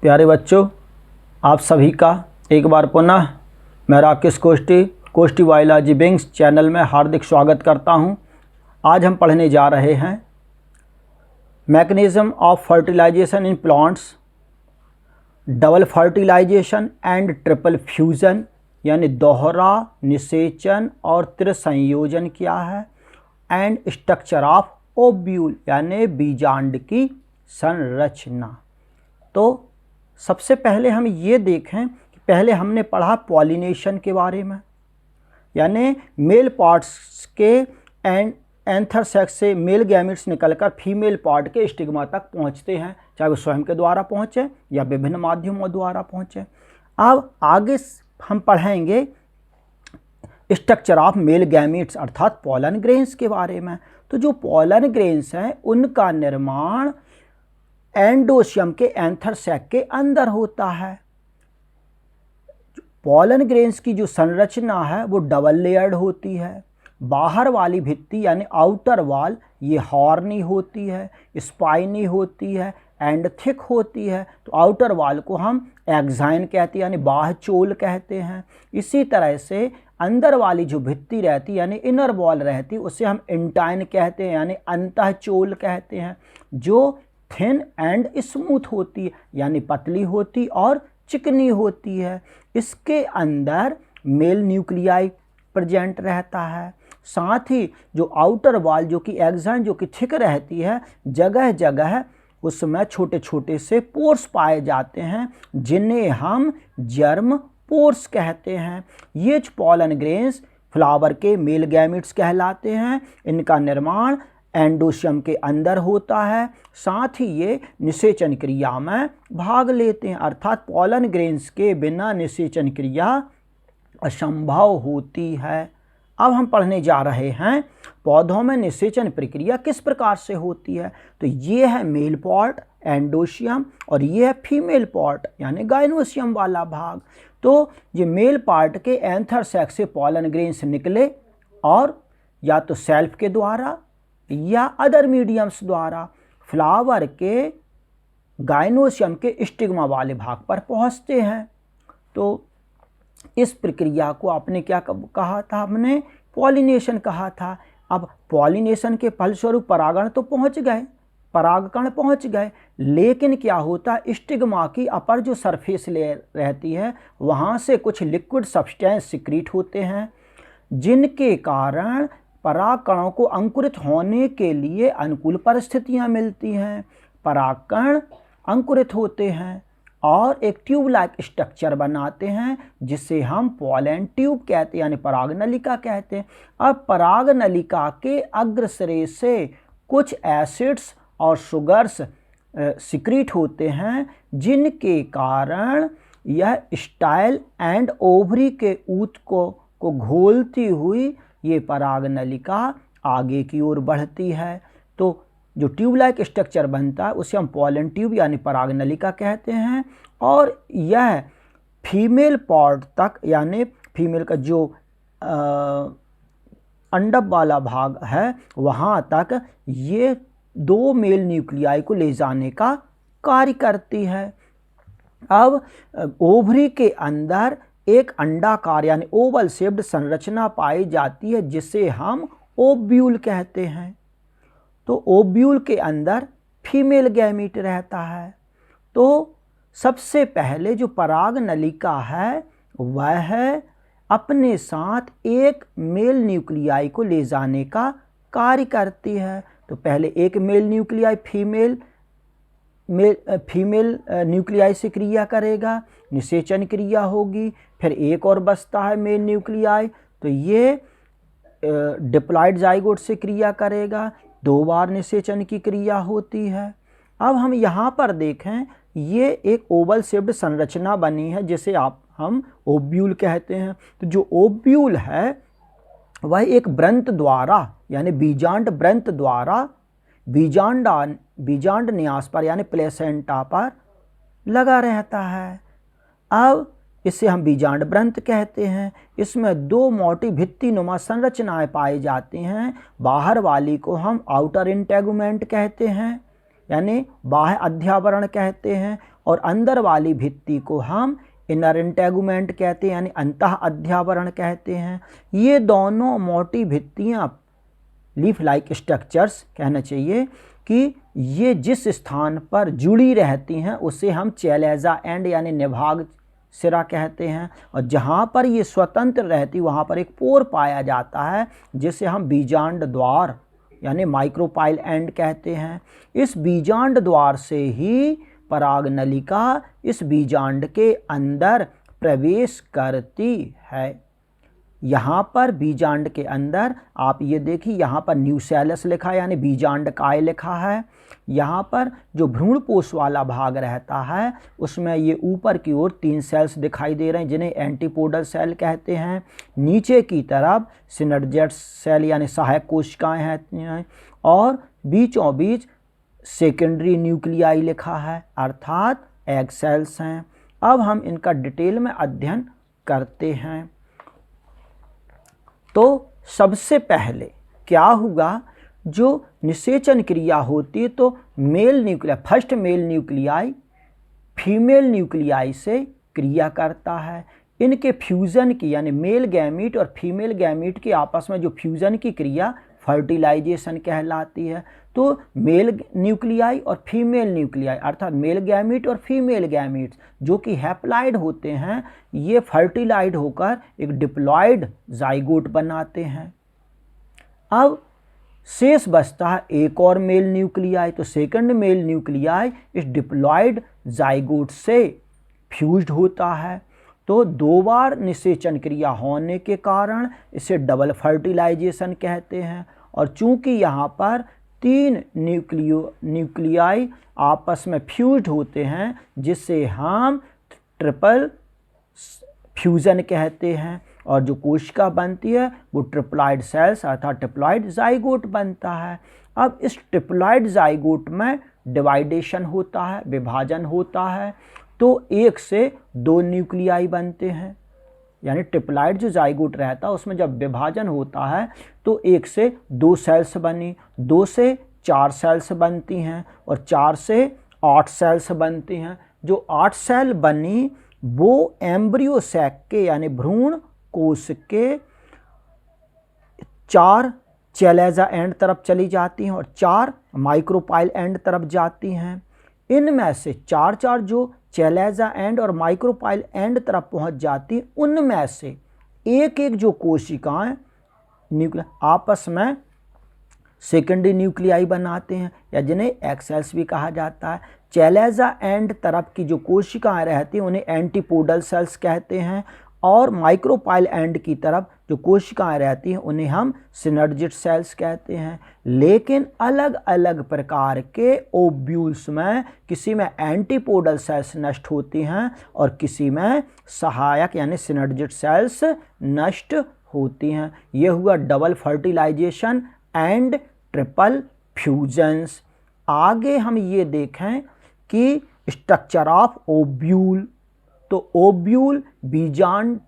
प्यारे बच्चों, आप सभी का एक बार पुनः मैं राकेश कोष्टी बायोलॉजी विंग्स चैनल में हार्दिक स्वागत करता हूं। आज हम पढ़ने जा रहे हैं mechanism of fertilisation in plants, double fertilisation and triple fusion यानी दोहरा निषेचन और त्रिसंयोजन क्या है, एंड स्ट्रक्चर ऑफ ओव्यूल यानी बीजांड की संरचना। तो सबसे पहले हम ये देखें कि पहले हमने पढ़ा पॉलिनेशन के बारे में, यानी मेल पार्ट्स के एंथर सेक्स से मेल गैमेट्स निकलकर फीमेल पार्ट के स्टिग्मा तक पहुंचते हैं, चाहे वो स्वयं के द्वारा पहुंचे या विभिन्न माध्यमों द्वारा पहुंचे। अब आगे हम पढ़ेंगे स्ट्रक्चर ऑफ मेल गैमेट्स अर्थात पोलन ग्रेन्स के बारे में। तो जो पोलन ग्रेन्स हैं उनका निर्माण एंडोशियम के एंथर सैक के अंदर होता है। पोलन ग्रेन्स की जो संरचना है वो डबल लेयर्ड होती है। बाहर वाली भित्ति यानी आउटर वॉल ये हॉर्नी होती है, स्पाइनी होती है एंड थिक होती है। तो आउटर वॉल को हम एक्साइन कहते हैं यानी बाह्य चोल कहते हैं। इसी तरह से अंदर वाली जो भित्ति रहती है यानी इनर वॉल रहती है उसे हम इंटाइन कहते हैं यानी अंतः चोल कहते हैं, जो थिन एंड स्मूथ होती है यानी पतली होती और चिकनी होती है। इसके अंदर मेल न्यूक्लियाई प्रेजेंट रहता है। साथ ही जो आउटर वॉल जो कि एक्साइन जो कि थिक रहती है, जगह जगह उसमें छोटे छोटे से पोर्स पाए जाते हैं जिन्हें हम जर्म पोर्स कहते हैं। ये पोलन ग्रेन्स फ्लावर के मेल गैमेट्स कहलाते हैं। इनका निर्माण एंडोशियम के अंदर होता है। साथ ही ये निषेचन क्रिया में भाग लेते हैं, अर्थात पोलन ग्रेन्स के बिना निषेचन क्रिया असंभव होती है। अब हम पढ़ने जा रहे हैं पौधों में निषेचन प्रक्रिया किस प्रकार से होती है। तो ये है मेल पार्ट एंडोशियम और ये है फीमेल पार्ट यानी गाइनोशियम वाला भाग। तो ये मेल पार्ट के एंथर सैक से पोलन ग्रेन्स निकले और या तो सेल्फ के द्वारा या अदर मीडियम्स द्वारा फ्लावर के गाइनोशियम के स्टिग्मा वाले भाग पर पहुंचते हैं। तो इस प्रक्रिया को आपने क्या कहा था, हमने पॉलिनेशन कहा था। अब पॉलिनेशन के फलस्वरूप परागण तो पहुंच गए, परागकण पहुंच गए, लेकिन क्या होता है स्टिग्मा की अपर जो सरफेस लेयर रहती है वहां से कुछ लिक्विड सब्सटेंस सिक्रीट होते हैं जिनके कारण परागकणों को अंकुरित होने के लिए अनुकूल परिस्थितियां मिलती हैं। परागकण अंकुरित होते हैं और एक ट्यूब लाइक स्ट्रक्चर बनाते हैं जिसे हम पोलन ट्यूब कहते हैं यानी परागनलिका कहते हैं। अब परागनलिका के अग्रसिरे से कुछ एसिड्स और शुगर्स सिक्रीट होते हैं जिनके कारण यह स्टाइल एंड ओवरी के ऊत को घोलती हुई ये परागनलिका आगे की ओर बढ़ती है। तो जो ट्यूब लाइक स्ट्रक्चर बनता है उसे हम पोलन ट्यूब यानी परागनलिका कहते हैं। और यह फीमेल पार्ट तक यानी फीमेल का जो अंडप वाला भाग है वहाँ तक ये दो मेल न्यूक्लियाई को ले जाने का कार्य करती है। अब ओवरी के अंदर एक अंडाकार यानी ओवल शेप्ड संरचना पाई जाती है जिसे हम ओव्यूल कहते हैं। तो ओव्यूल के अंदर फीमेल गैमीट रहता है। तो सबसे पहले जो परागनलिका है वह अपने साथ एक मेल न्यूक्लियाई को ले जाने का कार्य करती है। तो पहले एक मेल न्यूक्लियाई फीमेल न्यूक्लियाई से क्रिया करेगा, निषेचन क्रिया होगी, फिर एक और बचता है मेल न्यूक्लियाई तो ये डिप्लॉइड जाइगोट से क्रिया करेगा, 2 बार निषेचन की क्रिया होती है। अब हम यहाँ पर देखें ये एक ओवल शेप्ड संरचना बनी है जिसे हम ओव्यूल कहते हैं। तो जो ओव्यूल है वह एक व्रंत द्वारा यानी बीजांड व्रंत द्वारा बीजांड न्यास पर यानी प्लेसेंटा पर लगा रहता है। अब इसे हम बीजांड व्रंत कहते हैं। इसमें 2 मोटी भित्ति नुमा संरचनाएं पाई जाती हैं। बाहर वाली को हम आउटर इंटेगुमेंट कहते हैं यानी बाह्य अध्यावरण कहते हैं और अंदर वाली भित्ति को हम इनर इंटेगुमेंट कहते हैं, यानी अंतः अध्यावरण कहते हैं। ये दोनों मोटी भित्तियाँ, लीफ लाइक स्ट्रक्चर्स कहना चाहिए, कि ये जिस स्थान पर जुड़ी रहती हैं उसे हम चैलेजा एंड यानी निभाग सिरा कहते हैं, और जहाँ पर ये स्वतंत्र रहती वहाँ पर एक पोर पाया जाता है जिसे हम बीजांड द्वार यानी माइक्रोपाइल एंड कहते हैं। इस बीजांड द्वार से ही पराग नलिका इस बीजांड के अंदर प्रवेश करती है। यहाँ पर बीजांड के अंदर आप ये देखिए, यहाँ पर न्यूसेलस लिखा है यानी बीजांड काय लिखा है। यहाँ पर जो भ्रूणपोष वाला भाग रहता है उसमें ये ऊपर की ओर 3 सेल्स दिखाई दे रहे हैं जिन्हें एंटीपोडल सेल कहते हैं। नीचे की तरफ सिनर्जेट सेल यानी सहायक कोशिकाएं हैं, और बीचों बीच सेकेंडरी न्यूक्लियाई लिखा है अर्थात एग सेल्स हैं। अब हम इनका डिटेल में अध्ययन करते हैं। तो सबसे पहले क्या हुआ, जो निषेचन क्रिया होती है तो male nuclei, first male nuclei female nuclei से क्रिया करता है। इनके फ्यूज़न की यानी मेल गैमीट और फीमेल गैमीट के आपस में जो फ्यूज़न की क्रिया फर्टिलाइजेशन कहलाती है। तो मेल न्यूक्लियाई और फीमेल न्यूक्लियाई अर्थात मेल गैमीट और फीमेल गैमीट्स जो कि हैप्लॉइड होते हैं, ये फर्टिलाइड होकर एक डिप्लॉइड जाइगोट बनाते हैं। अब शेष बचता है एक और मेल न्यूक्लियाई, तो सेकंड मेल न्यूक्लियाई इस डिप्लॉइड जाइगोट से फ्यूज्ड होता है। तो 2 बार निषेचन क्रिया होने के कारण इसे डबल फर्टिलाइजेशन कहते हैं। और चूंकि यहाँ पर 3 न्यूक्लियाई आपस में फ्यूज्ड होते हैं जिससे हम ट्रिपल फ्यूज़न कहते हैं, और जो कोशिका बनती है वो ट्रिप्लॉइड सेल्स अर्थात ट्रिप्लॉइड जाइगोट बनता है। अब इस ट्रिप्लॉइड जाइगोट में डिवाइडेशन होता है, विभाजन होता है, तो 1 से 2 न्यूक्लियाई बनते हैं। यानी ट्रिप्लॉइड जो जाइगोट रहता है उसमें जब विभाजन होता है तो 1 से 2 सेल्स बनी, 2 से 4 सेल्स बनती हैं, और 4 से 8 सेल्स बनती हैं। जो 8 सेल बनी वो एम्ब्रियो सैक के यानी भ्रूण कोश के 4 चैलेजा एंड तरफ चली जाती हैं और 4 माइक्रोपाइल एंड तरफ जाती हैं। इनमें से 4 जो चैलेजा एंड और माइक्रोपाइल एंड तरफ पहुंच जाती, उनमें से एक जो कोशिकाएं न्यूक्लियाई आपस में सेकेंडरी न्यूक्लियाई बनाते हैं या जिन्हें एग सेल्स भी कहा जाता है। चैलेजा एंड तरफ की जो कोशिकाएं रहती हैं उन्हें एंटीपोडल सेल्स कहते हैं, और माइक्रोपाइल एंड की तरफ जो कोशिकाएं रहती हैं उन्हें हम सिनर्जिड सेल्स कहते हैं। लेकिन अलग अलग प्रकार के ओव्यूल्स में किसी में एंटीपोडल सेल्स नष्ट होती हैं और किसी में सहायक यानी सिनर्जिड सेल्स नष्ट होती हैं। यह हुआ double fertilisation and triple fusions. आगे हम ये देखें कि स्ट्रक्चर ऑफ ओव्यूल। तो ओव्यूल बीजांड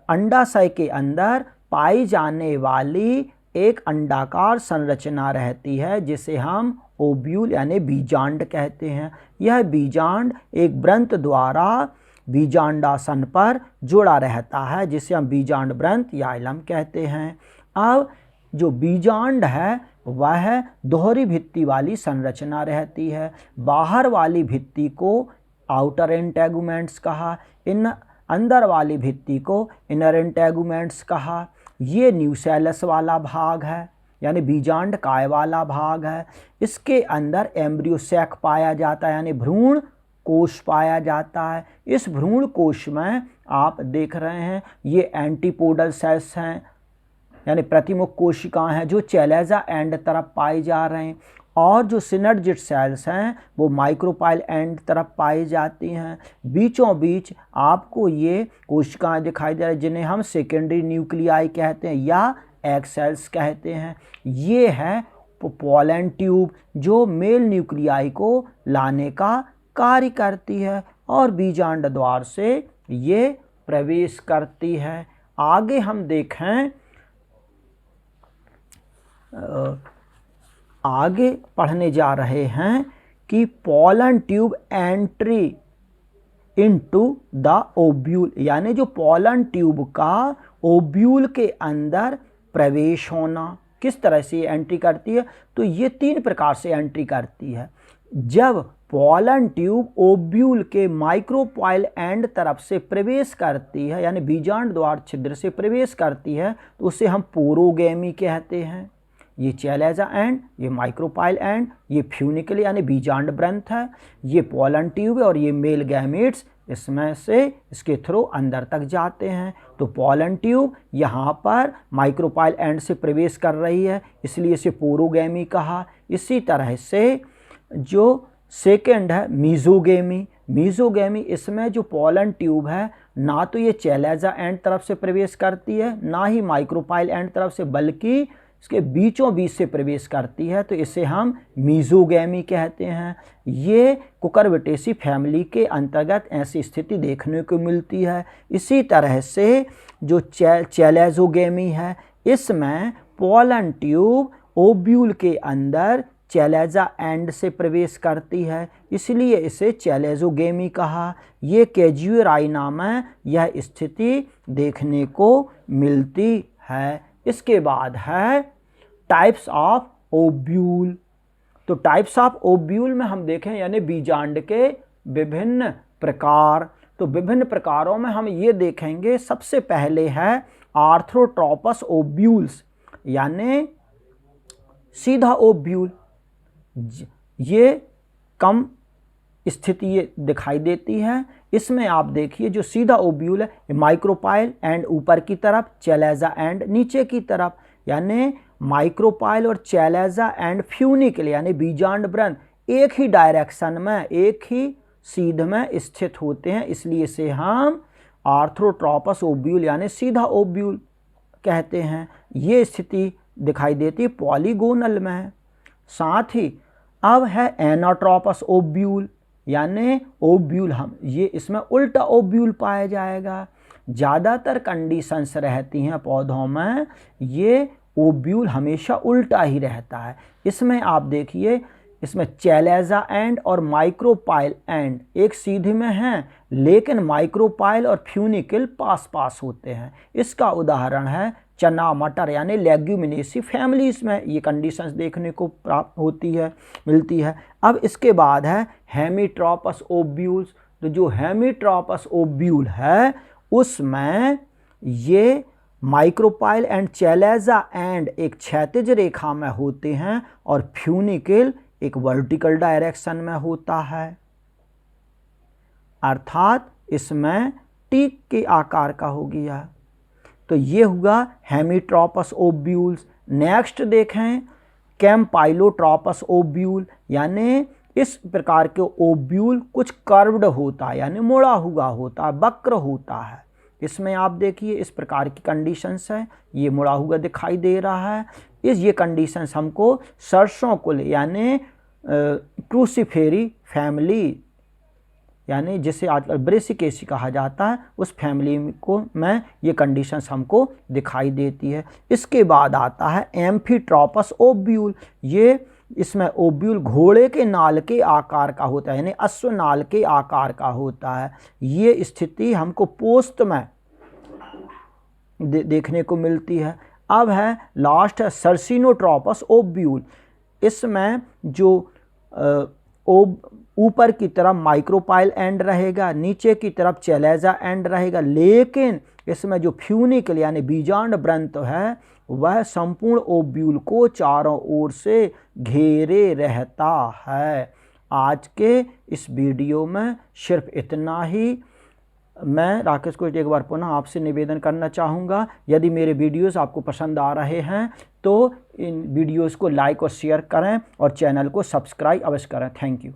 अंडाशय के अंदर पाई जाने वाली एक अंडाकार संरचना रहती है जिसे हम ओव्यूल यानी बीजांड कहते हैं। यह बीजांड एक व्रंत द्वारा बीजांडासन पर जुड़ा रहता है जिसे हम बीजांड व्रंत या इलम कहते हैं। अब जो बीजांड है वह दोहरी भित्ति वाली संरचना रहती है। बाहर वाली भित्ति को आउटर इंटेगुमेंट्स कहा, इन अंदर वाली भित्ति को इनर इंटेगुमेंट्स कहा। ये न्यूसेलस वाला भाग है यानी बीजांड काय वाला भाग है। इसके अंदर एम्ब्रियो सैक पाया जाता है यानी भ्रूण कोश पाया जाता है। इस भ्रूण कोश में आप देख रहे हैं ये एंटीपोडल सेल्स हैं यानी प्रतिमुख कोशिकाएं हैं जो चैलेजा एंड तरफ पाई जा रहे हैं, और जो सिनर्जिड सेल्स हैं वो माइक्रोपाइल एंड तरफ पाई जाती हैं। बीचों बीच आपको ये कोशिकाएं दिखाई दे रही जिन्हें हम सेकेंडरी न्यूक्लियाई कहते हैं या एग सेल्स कहते हैं। ये है पोलन ट्यूब जो मेल न्यूक्लियाई को लाने का कार्य करती है और बीजांड द्वार से ये प्रवेश करती है। आगे हम देखें, आगे पढ़ने जा रहे हैं कि pollen tube entry into the ovule, यानी जो पोलन ट्यूब का ओव्यूल के अंदर प्रवेश होना, किस तरह से एंट्री करती है, तो ये 3 प्रकार से एंट्री करती है। जब पोलन ट्यूब ओव्यूल के माइक्रोपाइल एंड तरफ से प्रवेश करती है, यानी बीजांड द्वार छिद्र से प्रवेश करती है, तो उसे हम पोरोगेमी कहते हैं। ये चैलेजा एंड, ये माइक्रोपाइल एंड, ये फ्यूनिकल यानी बीजांड ग्रंथ है, ये पोलन ट्यूब है और ये मेल गैमेट्स इसमें से इसके थ्रू अंदर तक जाते हैं। तो पोलन ट्यूब यहाँ पर माइक्रोपाइल एंड से प्रवेश कर रही है, इसलिए इसे पोरोगेमी कहा। इसी तरह से जो सेकेंड है मीजोगेमी, मीजोगेमी इसमें जो पोलन ट्यूब है ना तो ये चैलेजा एंड तरफ से प्रवेश करती है ना ही माइक्रोपाइल एंड तरफ से, बल्कि इसके बीचों बीच से प्रवेश करती है, तो इसे हम मीजोगेमी कहते हैं। ये कुकुरबिटेसी फैमिली के अंतर्गत ऐसी स्थिति देखने को मिलती है। इसी तरह से जो चैलेजोगेमी है, इसमें पोलन ट्यूब ओव्यूल के अंदर चैलेजा एंड से प्रवेश करती है, इसलिए इसे चैलेजोगेमी कहा। ये कैजुएराइना में यह स्थिति देखने को मिलती है। इसके बाद है टाइप्स ऑफ ओव्यूल। तो टाइप्स ऑफ ओव्यूल में हम देखें यानी बीजांड के विभिन्न प्रकार। तो विभिन्न प्रकारों में हम ये देखेंगे, सबसे पहले है आर्थ्रोट्रोपस ओव्यूल्स, यानी सीधा ओव्यूल। ये कम स्थिति ये दिखाई देती है। इसमें आप देखिए जो सीधा ओव्यूल है माइक्रोपाइल एंड ऊपर की तरफ, चैलेजा एंड नीचे की तरफ, यानी माइक्रोपाइल और चैलेजा एंड फ्यूनिकल यानी बीजांड ग्रंथ एक ही डायरेक्शन में, एक ही सीध में स्थित होते हैं, इसलिए इसे हम आर्थ्रोट्रोपस ओव्यूल यानी सीधा ओव्यूल कहते हैं। ये स्थिति दिखाई देती है पॉलीगोनल में। साथ ही अब है एनाट्रोपस ओव्यूल, यानी ओव्यूल हम ये इसमें उल्टा ओव्यूल पाया जाएगा। ज़्यादातर कंडीशंस रहती हैं पौधों में, ये ओव्यूल हमेशा उल्टा ही रहता है। इसमें आप देखिए, इसमें चैलेजा एंड और माइक्रोपाइल एंड एक सीधे में हैं, लेकिन माइक्रोपाइल और फ्यूनिकल पास पास होते हैं। इसका उदाहरण है चना मटर यानी लेग्यूमिनेसी फैमिलीज में ये कंडीशंस देखने को प्राप्त होती है, मिलती है। अब इसके बाद है हेमीट्रोपस ओव्यूल्स। तो जो हेमीट्रोपस ओव्यूल है उसमें ये माइक्रोपाइल एंड चैलेजा एंड एक क्षैतिज रेखा में होते हैं और फ्यूनिकल एक वर्टिकल डायरेक्शन में होता है, अर्थात इसमें टीक के आकार का हो गया। तो ये हुआ हेमीट्रोपस ओव्यूल्स। नेक्स्ट देखें कैम्पाइलोट्रोपस ओव्यूल, यानी इस प्रकार के ओव्यूल कुछ कर्व्ड होता है यानी मुड़ा हुआ होता है, वक्र होता है। इसमें आप देखिए इस प्रकार की कंडीशंस है, ये मुड़ा हुआ दिखाई दे रहा है। ये कंडीशंस हमको सरसों कुल यानी क्रूसीफेरी फैमिली यानी जिसे आजकल ब्रेसिकेसी कहा जाता है, उस फैमिली को में ये कंडीशंस हमको दिखाई देती है। इसके बाद आता है एम्फीट्रोपस ओव्यूल। ये इसमें ओव्यूल घोड़े के नाल के आकार का होता है यानी अश्वनाल के आकार का होता है। ये स्थिति हमको पोस्ट में देखने को मिलती है। अब है लास्ट है सर्सिनोट्रोपस ओव्यूल। इसमें जो ऊपर की तरफ माइक्रोपाइल एंड रहेगा, नीचे की तरफ चैलेजा एंड रहेगा, लेकिन इसमें जो फ्यूनिकल यानी बीजांड ग्रंथ है वह संपूर्ण ओव्यूल को चारों ओर से घेरे रहता है। आज के इस वीडियो में सिर्फ इतना ही। मैं राकेश कोच एक बार पुनः आपसे निवेदन करना चाहूँगा, यदि मेरे वीडियोस आपको पसंद आ रहे हैं तो इन वीडियोस को लाइक और शेयर करें और चैनल को सब्सक्राइब अवश्य करें। Thank you.